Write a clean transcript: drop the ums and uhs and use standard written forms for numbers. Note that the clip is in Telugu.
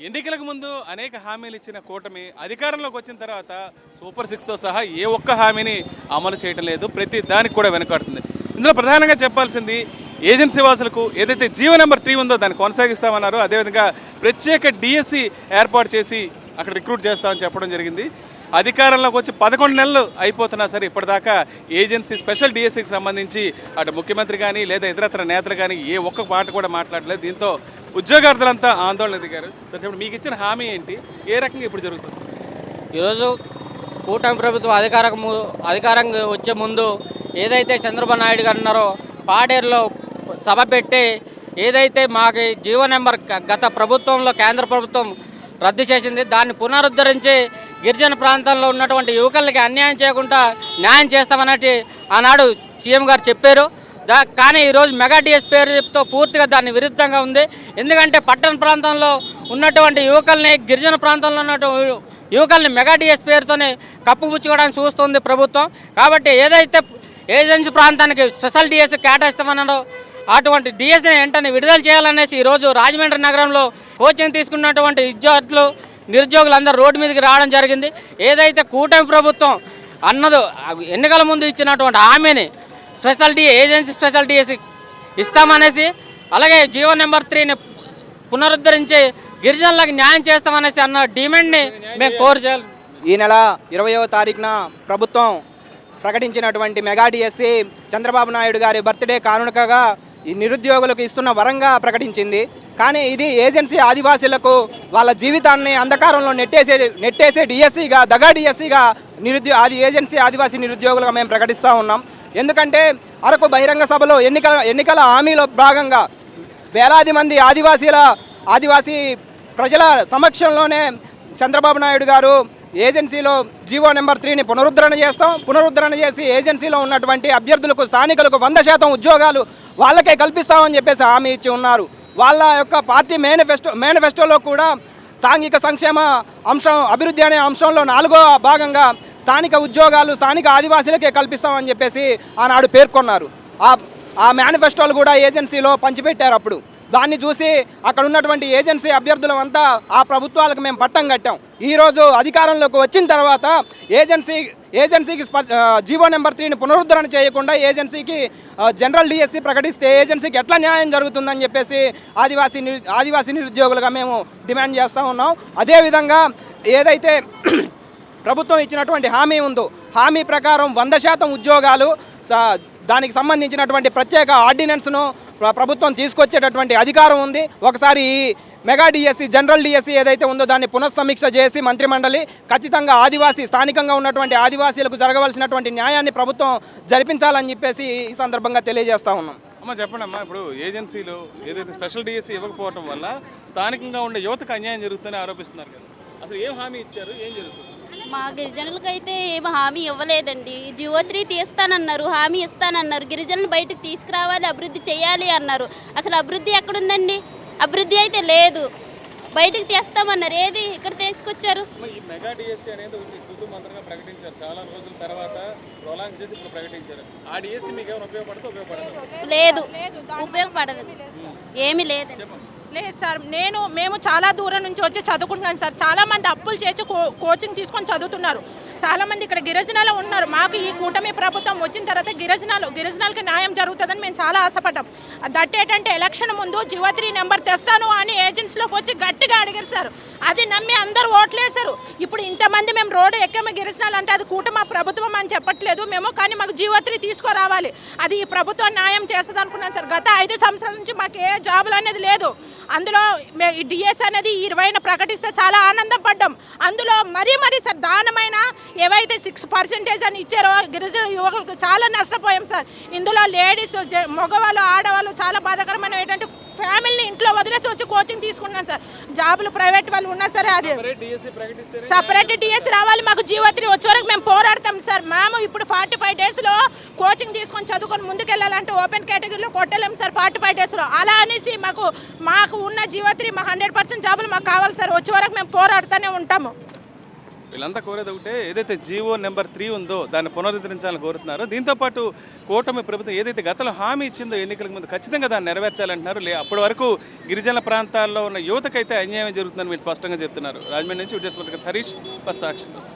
ఎన్నికలకు ముందు అనేక హామీలు ఇచ్చిన కూటమి అధికారంలోకి వచ్చిన తర్వాత సూపర్ సిక్స్తో సహా ఏ ఒక్క హామీని అమలు చేయటం లేదు. ప్రతి దానికి కూడా వెనుకాడుతుంది. ఇందులో ప్రధానంగా చెప్పాల్సింది ఏజెన్సీ వాసులకు ఏదైతే జీవో నెంబర్ 3 ఉందో దాన్ని కొనసాగిస్తామన్నారు. అదేవిధంగా ప్రత్యేక డిఎస్సి ఏర్పాటు చేసి అక్కడ రిక్రూట్ చేస్తామని చెప్పడం జరిగింది. అధికారంలోకి వచ్చి 11 నెలలు అయిపోతున్నా సరే ఇప్పటిదాకా ఏజెన్సీ స్పెషల్ డిఎస్సికి సంబంధించి అటు ముఖ్యమంత్రి కానీ లేదా ఇతరత్ర నేతలు కానీ ఏ ఒక్క మాట కూడా మాట్లాడలేదు. దీంతో ఉద్యోగార్థులంతా ఆందోళన దిగారు. ఇప్పుడు మీకు ఇచ్చిన హామీ ఏంటి, ఏ రకంగా ఇప్పుడు జరుగుతుంది? ఈరోజు కూటమి ప్రభుత్వం అధికారంగా వచ్చే ముందు ఏదైతే చంద్రబాబు నాయుడు గారు ఉన్నారో పాడేరులో సభ పెట్టి ఏదైతే మాకు జీవో నెంబర్ గత ప్రభుత్వంలో కేంద్ర ప్రభుత్వం రద్దు చేసింది దాన్ని పునరుద్ధరించి గిరిజన ప్రాంతాల్లో ఉన్నటువంటి యువకులకి అన్యాయం చేయకుండా న్యాయం చేస్తామన్నట్టు ఆనాడు సీఎం గారు చెప్పారు. కానీ ఈరోజు మెగా డిఎస్ పేరు చెప్తూ పూర్తిగా దాన్ని విరుద్ధంగా ఉంది. ఎందుకంటే పట్టణ ప్రాంతంలో ఉన్నటువంటి యువకుల్ని గిరిజన ప్రాంతంలో ఉన్నటువంటి యువకుల్ని మెగా డిఎస్ పేరుతోనే కప్పుపుచ్చుకోవడానికి చూస్తుంది ప్రభుత్వం. కాబట్టి ఏదైతే ఏజెన్సీ ప్రాంతానికి స్పెషల్ డిఎస్ కేటాయిస్తామన్నారో అటువంటి డిఎస్ని వెంటనే విడుదల చేయాలనేసి ఈరోజు రాజమండ్రి నగరంలో కోచింగ్ తీసుకున్నటువంటి విద్యార్థులు నిరుద్యోగులందరూ రోడ్డు మీదకి రావడం జరిగింది. ఏదైతే కూటమి ప్రభుత్వం అన్నదో ఎన్నికల ముందు ఇచ్చినటువంటి హామీని ఏజెన్సీ స్పెషల్ డిఎస్ ఇస్తామనేసి అలాగే జీవో నెంబర్ 3ని పునరుద్ధరించి గిరిజనులకు న్యాయం చేస్తామనేసి అన్న డిమాండ్ని మేము కోరుచేయాలి. ఈ నెల 20వ తారీఖున ప్రభుత్వం ప్రకటించినటువంటి మెగా డిఎస్సి చంద్రబాబు నాయుడు గారి బర్త్డే కానుకగా ఈ నిరుద్యోగులకు ఇస్తున్న వరంగా ప్రకటించింది. కానీ ఇది ఏజెన్సీ ఆదివాసీలకు వాళ్ళ జీవితాన్ని అంధకారంలో నెట్టేసే డిఎస్సిగా దగా డిఎస్సిగా ఏజెన్సీ ఆదివాసీ నిరుద్యోగులుగా మేము ప్రకటిస్తూ ఉన్నాం. ఎందుకంటే అరకు బహిరంగ సభలో ఎన్నికల హామీలో భాగంగా వేలాది మంది ఆదివాసీ ప్రజల సమక్షంలోనే చంద్రబాబు నాయుడు గారు ఏజెన్సీలో జీవో నెంబర్ 3ని పునరుద్ధరణ చేసి ఏజెన్సీలో ఉన్నటువంటి అభ్యర్థులకు స్థానికులకు 100% ఉద్యోగాలు వాళ్ళకే కల్పిస్తామని చెప్పేసి హామీ ఇచ్చి ఉన్నారు. వాళ్ళ యొక్క పార్టీ మేనిఫెస్టోలో కూడా సాంఘిక సంక్షేమ అంశం అభివృద్ధి అనే అంశంలో 4వ భాగంగా స్థానిక ఉద్యోగాలు స్థానిక ఆదివాసీలకే కల్పిస్తామని చెప్పేసి ఆనాడు పేర్కొన్నారు. ఆ మేనిఫెస్టోలు కూడా ఏజెన్సీలో పంచిపెట్టారు. అప్పుడు దాన్ని చూసి అక్కడ ఉన్నటువంటి ఏజెన్సీ అభ్యర్థులమంతా ఆ ప్రభుత్వాలకు మేము పట్టం కట్టాం. ఈరోజు అధికారంలోకి వచ్చిన తర్వాత ఏజెన్సీకి జీవో నెంబర్ 3ని పునరుద్ధరణ చేయకుండా ఏజెన్సీకి జనరల్ డిఎస్సి ప్రకటిస్తే ఏజెన్సీకి ఎట్లా న్యాయం జరుగుతుందని చెప్పేసి ఆదివాసీ నిరుద్యోగులుగా మేము డిమాండ్ చేస్తూ ఉన్నాం. అదేవిధంగా ఏదైతే ప్రభుత్వం ఇచ్చినటువంటి హామీ ఉందో హామీ ప్రకారం 100% ఉద్యోగాలు దానికి సంబంధించినటువంటి ప్రత్యేక ఆర్డినెన్స్ను ప్రభుత్వం తీసుకొచ్చేటటువంటి అధికారం ఉంది. ఒకసారి ఈ మెగా డిఎస్సి జనరల్ డిఎస్సి ఏదైతే ఉందో దాన్ని పునఃసమీక్ష చేసి మంత్రిమండలి ఖచ్చితంగా స్థానికంగా ఉన్నటువంటి ఆదివాసీలకు జరగవలసినటువంటి న్యాయాన్ని ప్రభుత్వం జరిపించాలని చెప్పేసి ఈ సందర్భంగా తెలియజేస్తా ఉన్నాం. అమ్మ చెప్పండి అమ్మా, ఇప్పుడు ఏజెన్సీలో ఏదైతే స్పెషల్ డిఎస్సి ఇవ్వకపోవడం వల్ల స్థానికంగా ఉండే యువతకు అన్యాయం జరుగుతుందని ఆరోపిస్తున్నారు కదా, అసలు ఏం హామీ ఇచ్చారు, ఏం జరుగుతుంది? మా గిరిజనులకైతే ఏం హామీ ఇవ్వలేదండి. జీవో 3 తీస్తానన్నారు, హామీ ఇస్తానన్నారు, గిరిజనులు బయటకు తీసుకురావాలి, అభివృద్ధి చేయాలి అన్నారు. అసలు అభివృద్ధి ఎక్కడుందండి? అభివృద్ధి అయితే లేదు. బయటకు తీస్తామన్నారు, ఏది ఇక్కడ తీసుకొచ్చారు? ఈ మెగా డిఎస్సి అనేది మంత్రంగా ప్రకటించారు, చాలా రోజుల తర్వాత ప్రొలాంగ్ చేసి ఇప్పుడు ప్రకటించారు. ఆ డిఎస్సి మీకు ఏమైనా ఉపయోగపడదు? లేదు, ఉపయోగపడదు, ఏమీ లేదండి. లేదు సార్, మేము చాలా దూరం నుంచి వచ్చి చదువుకుంటున్నాం సార్. చాలామంది అప్పులు చేసి కోచింగ్ తీసుకొని చదువుతున్నారు. చాలామంది ఇక్కడ గిరిజనాలు ఉన్నారు. మాకు ఈ కూటమి ప్రభుత్వం వచ్చిన తర్వాత గిరిజనాలకి న్యాయం జరుగుతుందని మేము చాలా ఆశపడ్డాం. దట్ ఏంటంటే ఎలక్షన్ ముందు జీవో 3 నెంబర్ తెస్తాను అని ఏజెన్సీలోకి వచ్చి గట్టిగా అడిగారు సార్. అది నమ్మి అందరూ ఓట్లేశారు. ఇప్పుడు ఇంతమంది మేము రోడ్డు ఎక్కాము గిరిజనాలు అంటే అది కూటమి ప్రభుత్వం అని చెప్పట్లేదు మేము, కానీ మాకు జీవో 3 తీసుకురావాలి, అది ఈ ప్రభుత్వం న్యాయం చేస్తుంది అనుకున్నాను సార్. గత 5 సంవత్సరాల నుంచి మాకు ఏ జాబులు అనేది లేదు. అందులో డిఎస్ అనేది 20న ప్రకటిస్తే చాలా ఆనందపడ్డాం. అందులో మరీ సార్ దానమైన ఏవైతే 6% అని ఇచ్చారో గిరిజన యువకులకు చాలా నష్టపోయాం సార్. ఇందులో లేడీస్, మగవాళ్ళు, ఆడవాళ్ళు చాలా బాధాకరమైన ఏంటంటే ఫ్యామిలీని ఇంట్లో వదిలేసి వచ్చి కోచింగ్ తీసుకుంటున్నాను సార్. జాబులు ప్రైవేట్ వాళ్ళు ఉన్నా సరే అది సపరేట్ డిఎస్సి రావాలి. మాకు జీవో 3 వచ్చే వరకు మేము పోరాడతాం సార్. మేము ఇప్పుడు 45 డేస్లో కోచింగ్ తీసుకొని చదువుకొని ముందుకెళ్ళాలంటే ఓపెన్ కేటగిరీలో కొట్టలేము సార్ 45 డేస్లో. అలా అనేసి మాకు ఉన్న జీవో 3 మా 100% జాబులు మాకు కావాలి సార్. వచ్చే వరకు మేము పోరాడుతూనే ఉంటాము. వీళ్ళంతా కోరేది ఒకటే, ఏదైతే జీవో నెంబర్ 3 ఉందో దాన్ని పునరుద్ధరించాలని కోరుతున్నారు. దీంతోపాటు కూటమి ప్రభుత్వం ఏదైతే గతంలో హామీ ఇచ్చిందో ఎన్నికలకు ముందు ఖచ్చితంగా దాన్ని నెరవేర్చాలంటున్నారు. అప్పటి వరకు గిరిజన ప్రాంతాల్లో ఉన్న యువతకైతే అన్యాయం జరుగుతుందని వీళ్ళు స్పష్టంగా చెప్తున్నారు. రాజమండ్రి నుంచి విజయస్పతిక హరీష్ ఫర్ సాక్షి న్యూస్.